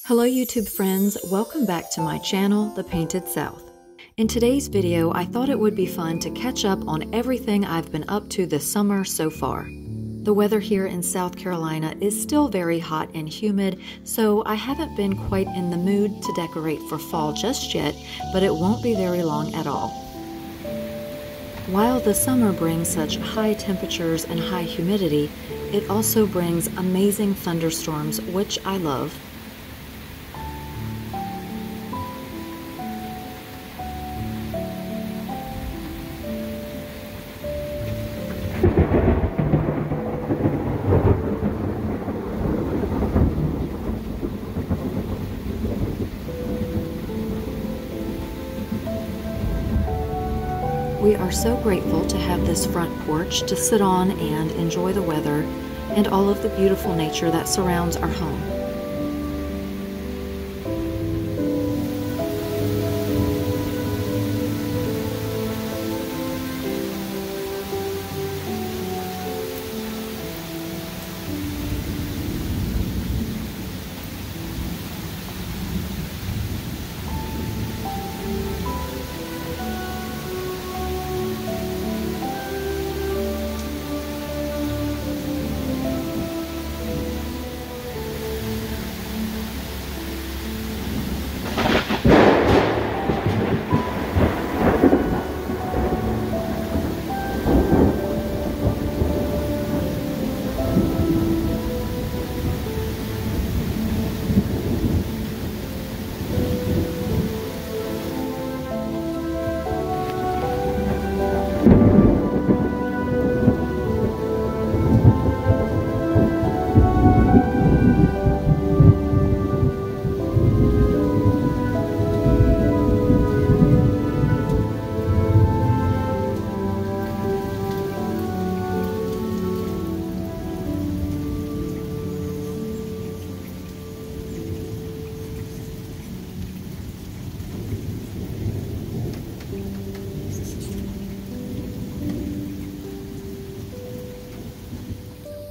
Hello YouTube friends, welcome back to my channel, The Painted South. In today's video, I thought it would be fun to catch up on everything I've been up to this summer so far. The weather here in South Carolina is still very hot and humid, so I haven't been quite in the mood to decorate for fall just yet, but it won't be very long at all. While the summer brings such high temperatures and high humidity, it also brings amazing thunderstorms, which I love. We are so grateful to have this front porch to sit on and enjoy the weather and all of the beautiful nature that surrounds our home.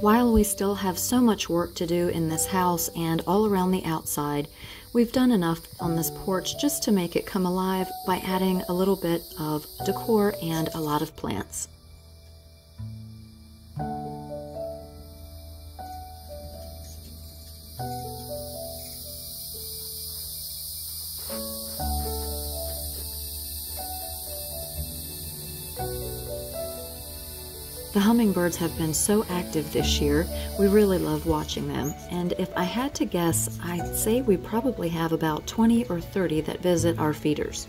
While we still have so much work to do in this house and all around the outside, we've done enough on this porch just to make it come alive by adding a little bit of decor and a lot of plants. The hummingbirds have been so active this year, we really love watching them, and if I had to guess, I'd say we probably have about 20 or 30 that visit our feeders.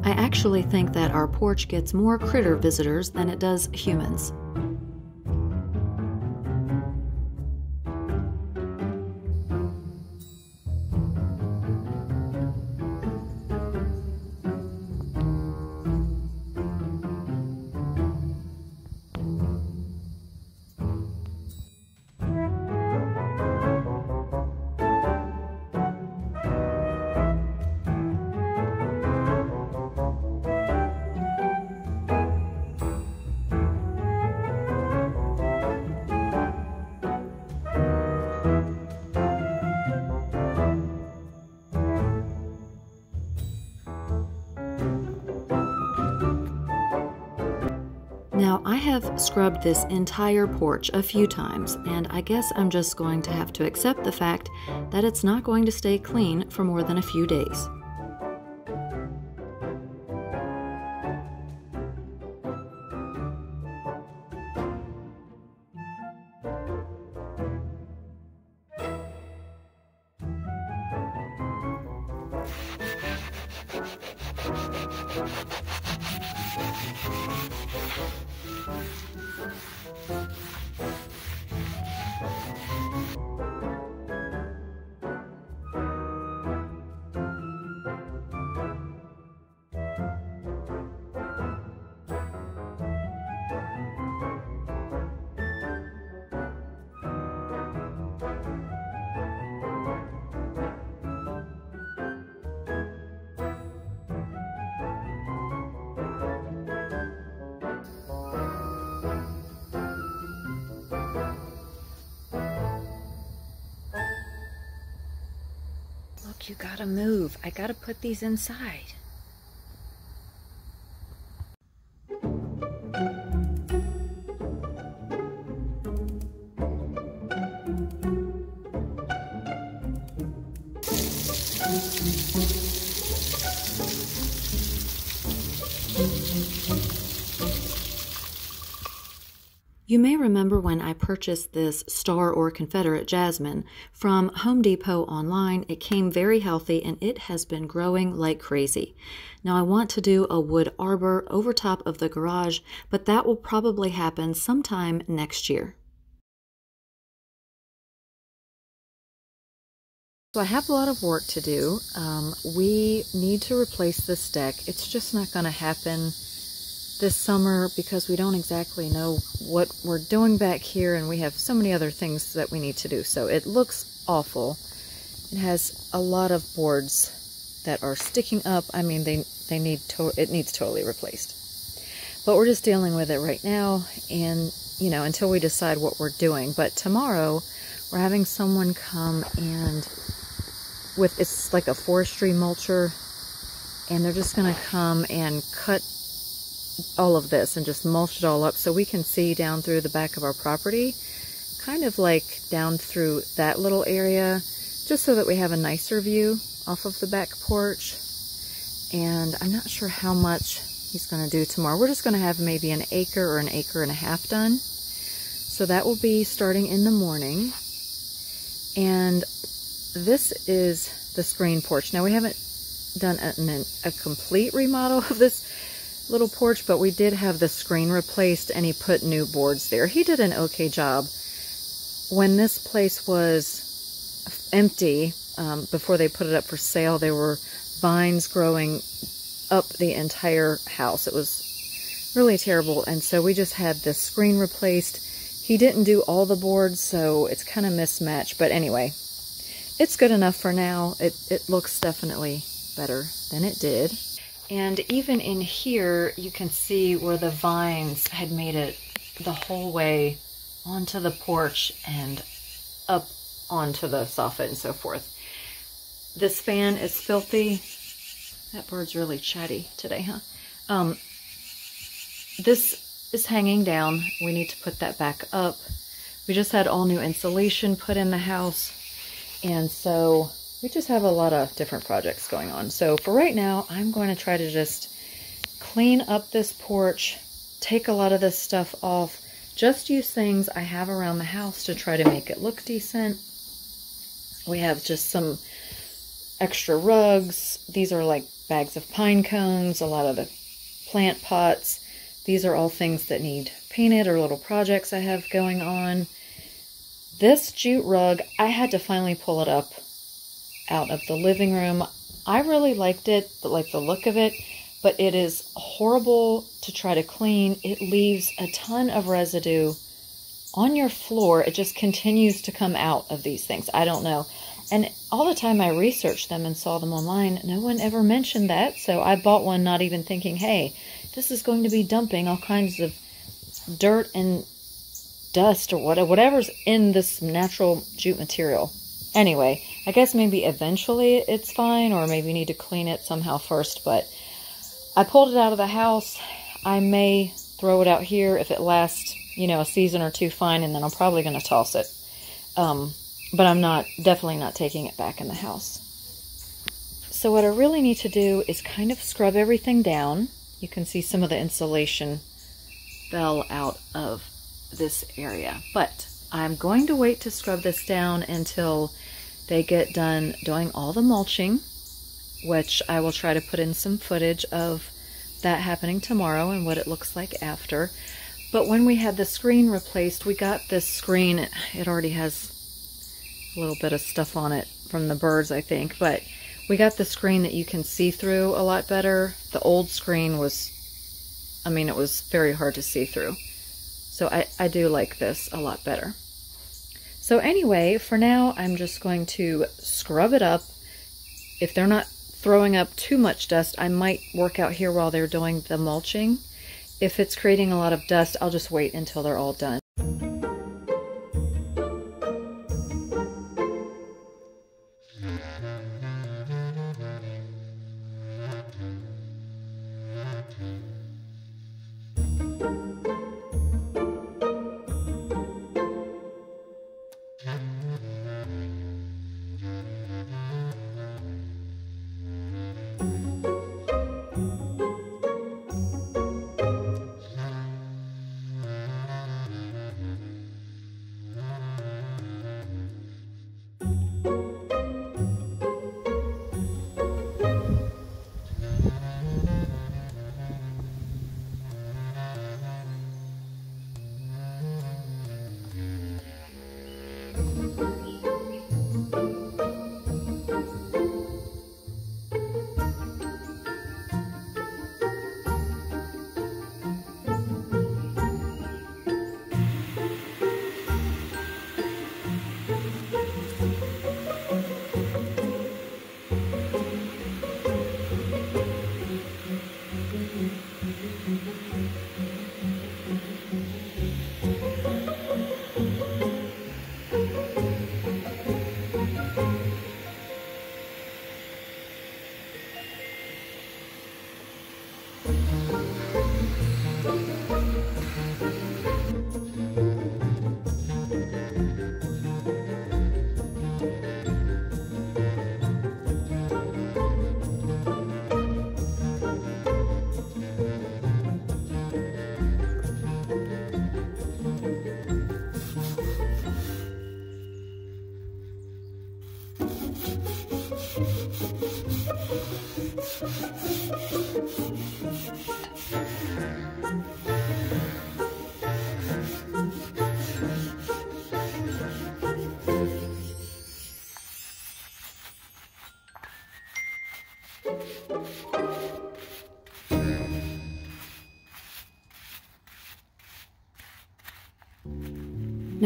I actually think that our porch gets more critter visitors than it does humans. Now, I have scrubbed this entire porch a few times, and I guess I'm just going to have to accept the fact that it's not going to stay clean for more than a few days. You gotta move. I gotta put these inside. You may remember when I purchased this Star or Confederate Jasmine from Home Depot online. It came very healthy and it has been growing like crazy. Now I want to do a wood arbor over top of the garage, but that will probably happen sometime next year. So I have a lot of work to do. We need to replace this deck. It's just not going to happen this summer because we don't exactly know what we're doing back here, and we have so many other things that we need to do. So it looks awful. It has a lot of boards that are sticking up. I mean, it needs totally replaced. But we're just dealing with it right now, and you know, until we decide what we're doing. But tomorrow we're having someone come and it's like a forestry mulcher, and they're just going to come and cut all of this and just mulch it all up so we can see down through the back of our property, kind of like down through that little area, just so that we have a nicer view off of the back porch. And I'm not sure how much he's going to do tomorrow. We're just going to have maybe an acre or an acre and a half done. So that will be starting in the morning. And this is the screen porch. Now we haven't done a complete remodel of this little porch, but we did have the screen replaced and he put new boards there. He did an okay job. When this place was empty, before they put it up for sale, there were vines growing up the entire house. It was really terrible, and so we just had the screen replaced. He didn't do all the boards, so it's kind of mismatched, but anyway, it's good enough for now. It looks definitely better than it did. And even in here, you can see where the vines had made it the whole way onto the porch and up onto the soffit and so forth. This fan is filthy. That bird's really chatty today, huh? This is hanging down. We need to put that back up. We just had all new insulation put in the house, and so we just have a lot of different projects going on. So for right now, I'm going to try to just clean up this porch, take a lot of this stuff off, just use things I have around the house to try to make it look decent. We have just some extra rugs. These are like bags of pine cones, a lot of the plant pots. These are all things that need painted or little projects I have going on. This jute rug, I had to finally pull it up out of the living room. I really liked it, like the look of it, but it is horrible to try to clean. It leaves a ton of residue on your floor. It just continues to come out of these things. I don't know. And all the time I researched them and saw them online, no one ever mentioned that. So I bought one not even thinking, hey, this is going to be dumping all kinds of dirt and dust or whatever's in this natural jute material. Anyway, I guess maybe eventually it's fine, or maybe you need to clean it somehow first, but I pulled it out of the house. I may throw it out here if it lasts, you know, a season or two, fine, and then I'm probably going to toss it. But I'm definitely not taking it back in the house. So what I really need to do is kind of scrub everything down. You can see some of the insulation fell out of this area, but I'm going to wait to scrub this down until they get done doing all the mulching, which I will try to put in some footage of that happening tomorrow and what it looks like after. But when we had the screen replaced, we got this screen. It already has a little bit of stuff on it from the birds, I think, but we got the screen that you can see through a lot better. The old screen was, I mean, it was very hard to see through. So I do like this a lot better. So anyway, for now, I'm just going to scrub it up. If they're not throwing up too much dust, I might work out here while they're doing the mulching. If it's creating a lot of dust, I'll just wait until they're all done. Now,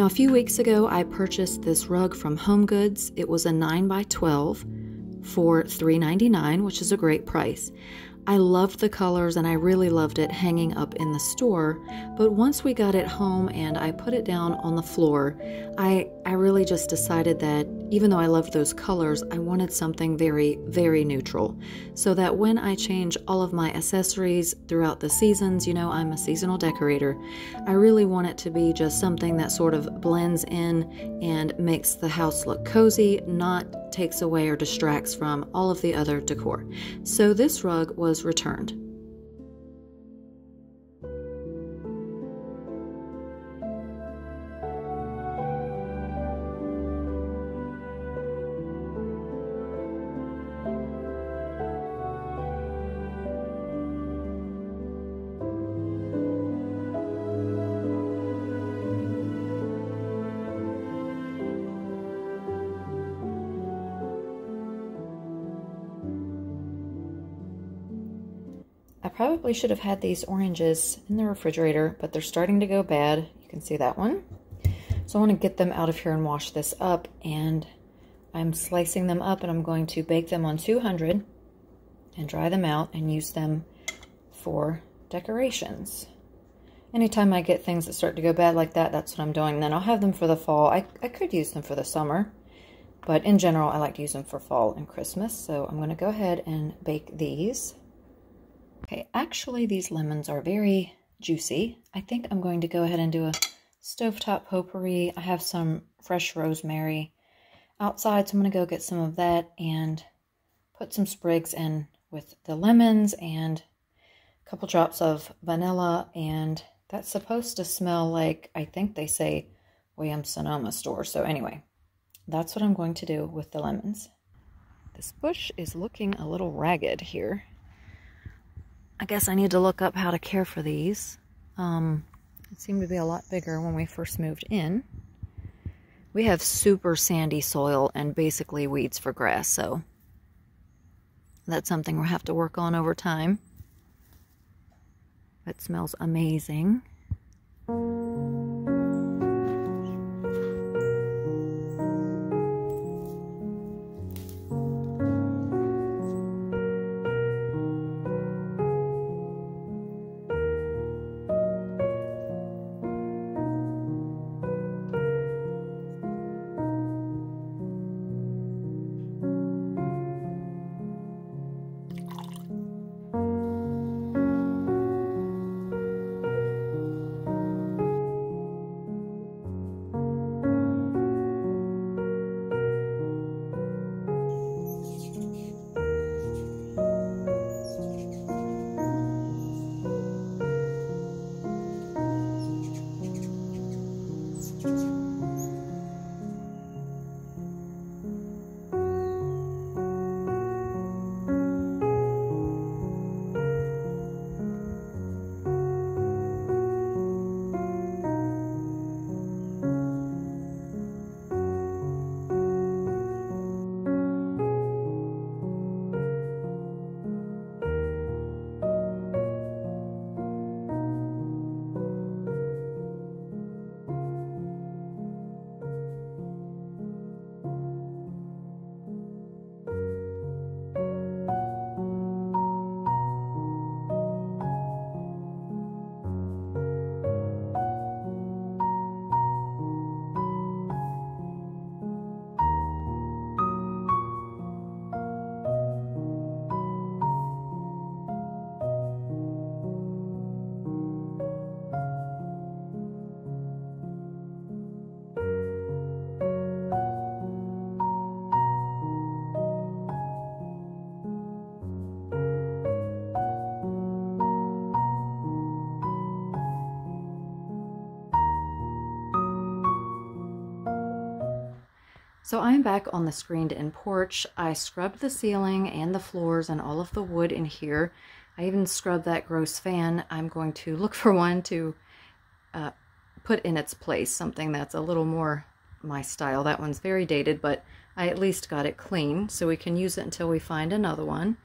a few weeks ago, I purchased this rug from HomeGoods. It was a 9x12 for $3.99, which is a great price. I loved the colors and I really loved it hanging up in the store, but once we got it home and I put it down on the floor, I really just decided that even though I loved those colors, I wanted something very, very neutral, so that when I change all of my accessories throughout the seasons, you know, I'm a seasonal decorator, I really want it to be just something that sort of blends in and makes the house look cozy, not takes away or distracts from all of the other decor. So this rug was returned. I probably should have had these oranges in the refrigerator, but they're starting to go bad. You can see that one. So I want to get them out of here and wash this up, and I'm slicing them up and I'm going to bake them on 200 and dry them out and use them for decorations. Anytime I get things that start to go bad like that, that's what I'm doing. Then I'll have them for the fall. I could use them for the summer, but in general, I like to use them for fall and Christmas. So I'm going to go ahead and bake these. Okay, actually these lemons are very juicy. I think I'm going to go ahead and do a stovetop potpourri. I have some fresh rosemary outside, so I'm going to go get some of that and put some sprigs in with the lemons and a couple drops of vanilla, and that's supposed to smell like, I think they say, Williams-Sonoma store. So anyway, that's what I'm going to do with the lemons. This bush is looking a little ragged here. I guess I need to look up how to care for these. It seemed to be a lot bigger when we first moved in. We have super sandy soil and basically weeds for grass, so that's something we'll have to work on over time. It smells amazing. So I'm back on the screened-in porch. I scrubbed the ceiling and the floors and all of the wood in here. I even scrubbed that gross fan. I'm going to look for one to put in its place, something that's a little more my style. That one's very dated, but I at least got it clean, so we can use it until we find another one.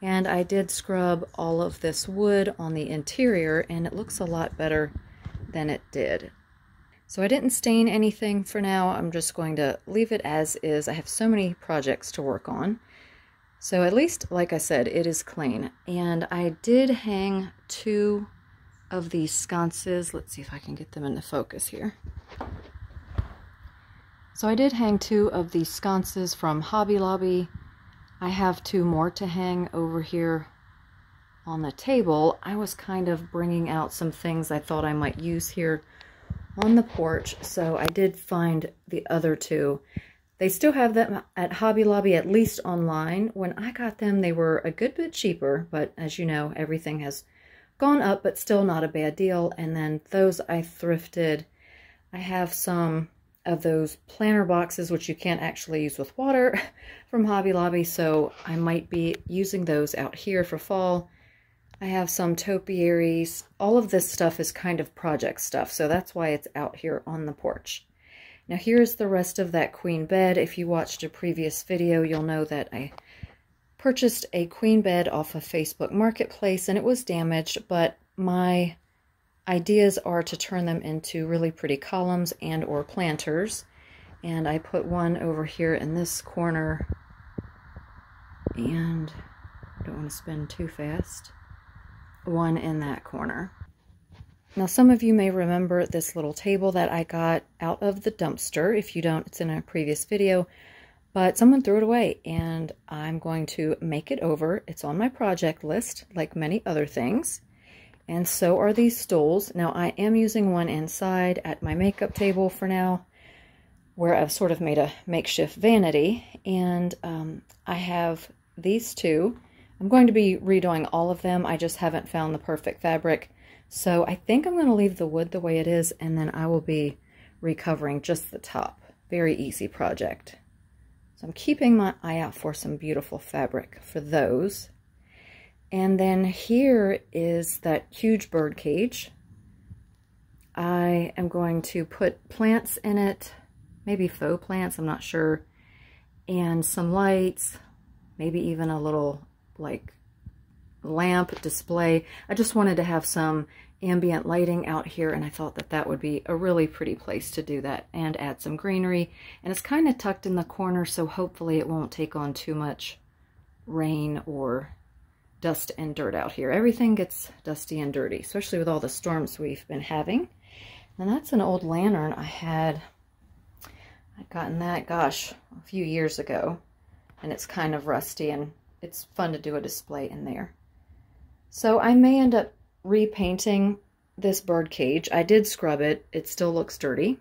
And I did scrub all of this wood on the interior, and it looks a lot better than it did. So I didn't stain anything for now. I'm just going to leave it as is. I have so many projects to work on. So at least, like I said, it is clean. And I did hang 2 of these sconces. Let's see if I can get them into focus here. So I did hang 2 of these sconces from Hobby Lobby. I have 2 more to hang over here on the table. I was kind of bringing out some things I thought I might use here on the porch, so I did find the other 2. They still have them at Hobby Lobby, at least online. When I got them, they were a good bit cheaper, but as you know, everything has gone up, but still not a bad deal. And then those I thrifted. I have some of those planter boxes, which you can't actually use with water, from Hobby Lobby, so I might be using those out here for fall. I have some topiaries. All of this stuff is kind of project stuff, so that's why it's out here on the porch. Now here's the rest of that queen bed. If you watched a previous video, you'll know that I purchased a queen bed off of Facebook Marketplace, and it was damaged, but my ideas are to turn them into really pretty columns and or planters. And I put one over here in this corner, and I don't want to spin too fast. One in that corner. Now some of you may remember this little table that I got out of the dumpster. If you don't, it's in a previous video, but someone threw it away, and I'm going to make it over. It's on my project list, like many other things, and so are these stools. Now I am using one inside at my makeup table for now, where I've sort of made a makeshift vanity, and I have these 2. I'm going to be redoing all of them. I just haven't found the perfect fabric. So I think I'm going to leave the wood the way it is, and then I will be recovering just the top. Very easy project. So I'm keeping my eye out for some beautiful fabric for those. And then here is that huge bird cage. I am going to put plants in it, maybe faux plants, I'm not sure, and some lights, maybe even a little like lamp display. I just wanted to have some ambient lighting out here, and I thought that that would be a really pretty place to do that and add some greenery. And it's kind of tucked in the corner, so hopefully it won't take on too much rain or dust and dirt out here. Everything gets dusty and dirty, especially with all the storms we've been having. And that's an old lantern I'd gotten that, gosh, a few years ago, and it's kind of rusty, and it's fun to do a display in there. So I may end up repainting this bird cage. I did scrub it. It still looks dirty.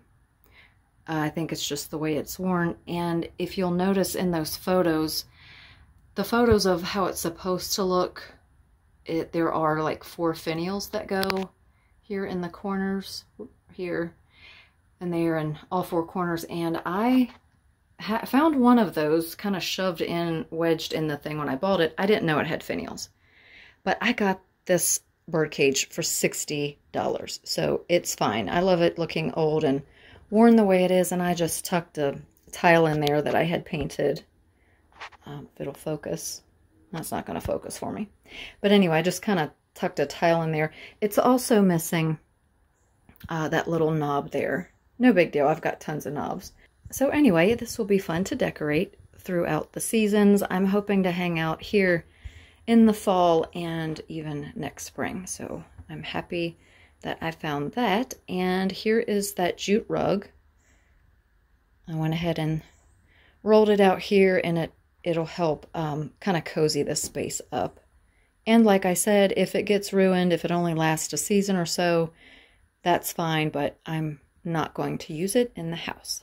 I think it's just the way it's worn. And if you'll notice in those photos, the photos of how it's supposed to look, there are like 4 finials that go here in the corners, here, and there, in all 4 corners. And I found one of those kind of shoved in, wedged in the thing when I bought it. I didn't know it had finials. But I got this bird cage for $60, so it's fine. I love it looking old and worn the way it is, and I just tucked a tile in there that I had painted. If it'll focus. That's not going to focus for me. But anyway, I just kind of tucked a tile in there. It's also missing that little knob there. No big deal. I've got tons of knobs. So anyway, this will be fun to decorate throughout the seasons. I'm hoping to hang out here in the fall and even next spring. So I'm happy that I found that. And here is that jute rug. I went ahead and rolled it out here, and it'll help kind of cozy this space up. And like I said, if it gets ruined, if it only lasts a season or so, that's fine, but I'm not going to use it in the house.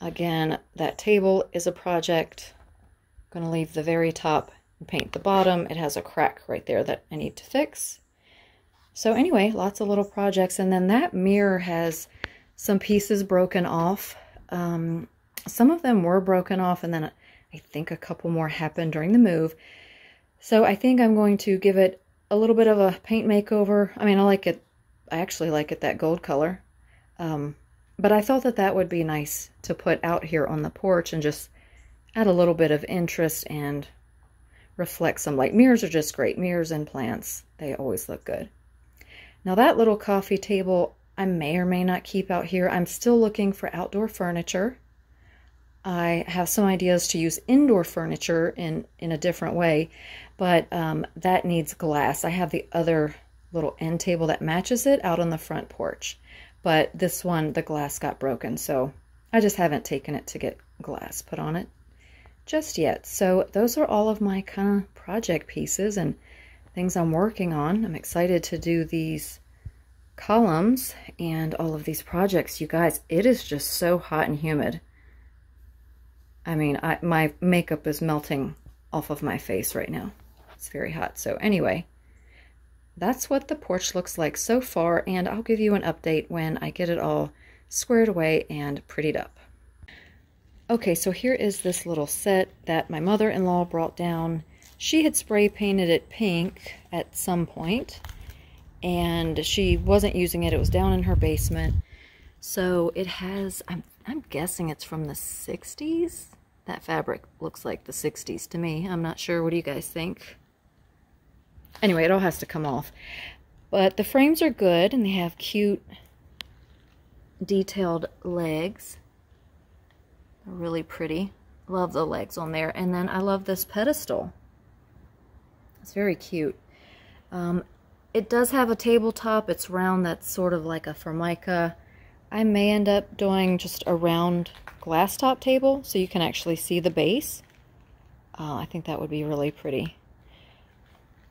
Again, that table is a project. I'm going to leave the very top and paint the bottom. It has a crack right there that I need to fix. So anyway, lots of little projects. And then that mirror has some pieces broken off. Some of them were broken off, and then I think a couple more happened during the move. So I think I'm going to give it a little bit of a paint makeover. I mean, I like it. I actually like it that gold color. But I thought that that would be nice to put out here on the porch and just add a little bit of interest and reflect some light. Mirrors are just great. Mirrors and plants, they always look good. Now that little coffee table I may or may not keep out here. I'm still looking for outdoor furniture. I have some ideas to use indoor furniture in a different way, but that needs glass. I have the other little end table that matches it out on the front porch, but this one, the glass got broken, so I just haven't taken it to get glass put on it just yet. So those are all of my kind of project pieces and things I'm working on. I'm excited to do these columns and all of these projects. You guys, it is just so hot and humid. I mean, my makeup is melting off of my face right now. It's very hot. So anyway, that's what the porch looks like so far, and I'll give you an update when I get it all squared away and prettied up. Okay, so here is this little set that my mother-in-law brought down. She had spray painted it pink at some point, and she wasn't using it. It was down in her basement. So it has, I'm guessing it's from the 60s. That fabric looks like the 60s to me. I'm not sure. What do you guys think? Anyway, it all has to come off. But the frames are good, and they have cute detailed legs. They're really pretty. Love the legs on there. And then I love this pedestal. It's very cute. It does have a tabletop. It's round. That's sort of like a Formica. I may end up doing just a round glass top table so you can actually see the base. I think that would be really pretty.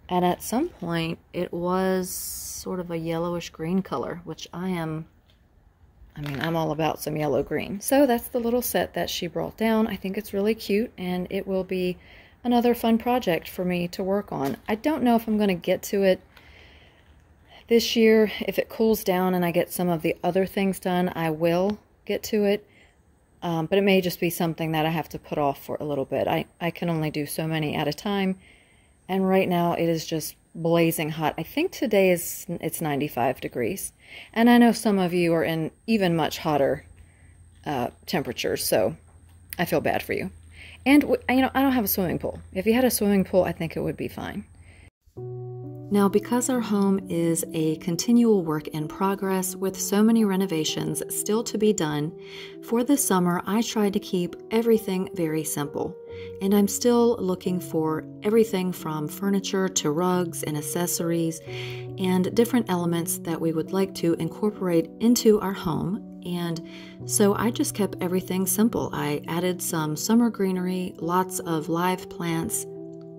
And at some point it was sort of a yellowish green color, which I'm all about some yellow green. So that's the little set that she brought down. I think it's really cute, and it will be another fun project for me to work on. I don't know if I'm going to get to it this year. If it cools down and I get some of the other things done, I will get to it. But it may just be something that I have to put off for a little bit. I can only do so many at a time. And right now it is just blazing hot. I think today it's 95 degrees. And I know some of you are in even much hotter temperatures, so I feel bad for you. And, you know, I don't have a swimming pool. If you had a swimming pool, I think it would be fine. Now, because our home is a continual work in progress with so many renovations still to be done, for the summer I tried to keep everything very simple. And I'm still looking for everything from furniture to rugs and accessories and different elements that we would like to incorporate into our home. And so I just kept everything simple. I added some summer greenery, lots of live plants,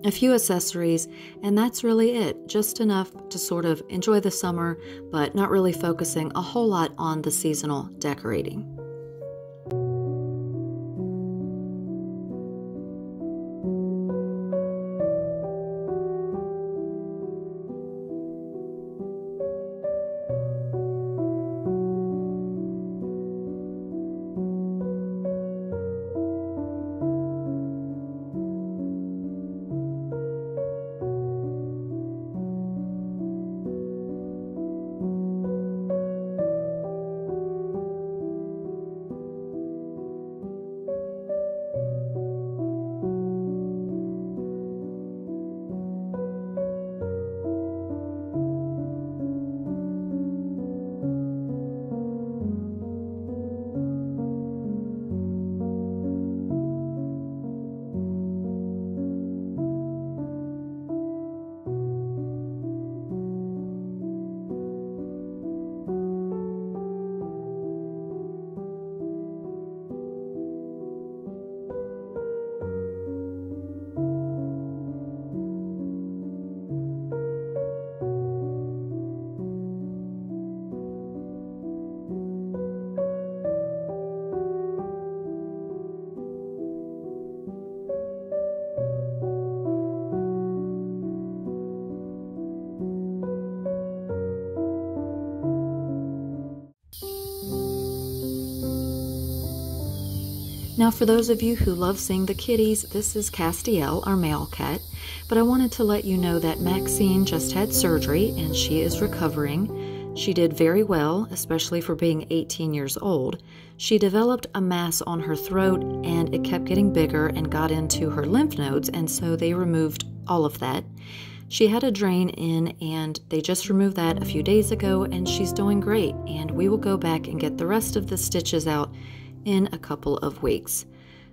a few accessories, and that's really it. Just enough to sort of enjoy the summer, but not really focusing a whole lot on the seasonal decorating. Now, for those of you who love seeing the kitties, this is Castiel, our male cat, but I wanted to let you know that Maxine just had surgery and she is recovering. She did very well, especially for being 18 years old. She developed a mass on her throat and it kept getting bigger and got into her lymph nodes, and so they removed all of that. She had a drain in and they just removed that a few days ago, and she's doing great, and we will go back and get the rest of the stitches out in a couple of weeks.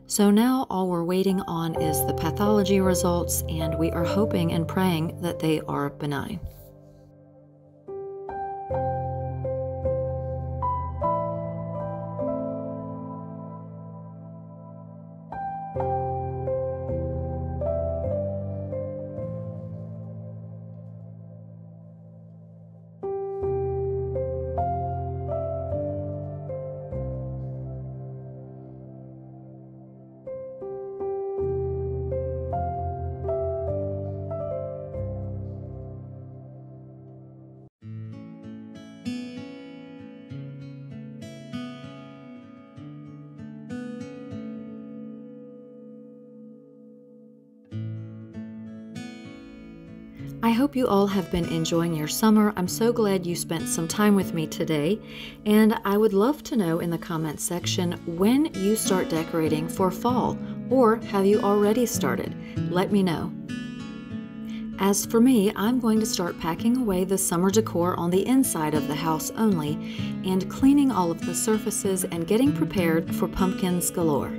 So now all we're waiting on is the pathology results, and we are hoping and praying that they are benign. I hope you all have been enjoying your summer. I'm so glad you spent some time with me today, and I would love to know in the comments section when you start decorating for fall, or have you already started? Let me know. As for me, I'm going to start packing away the summer decor on the inside of the house only, and cleaning all of the surfaces and getting prepared for pumpkins galore.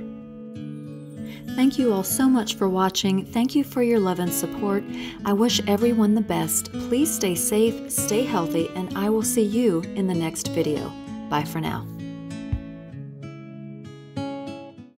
Thank you all so much for watching. Thank you for your love and support. I wish everyone the best. Please stay safe, stay healthy, and I will see you in the next video. Bye for now.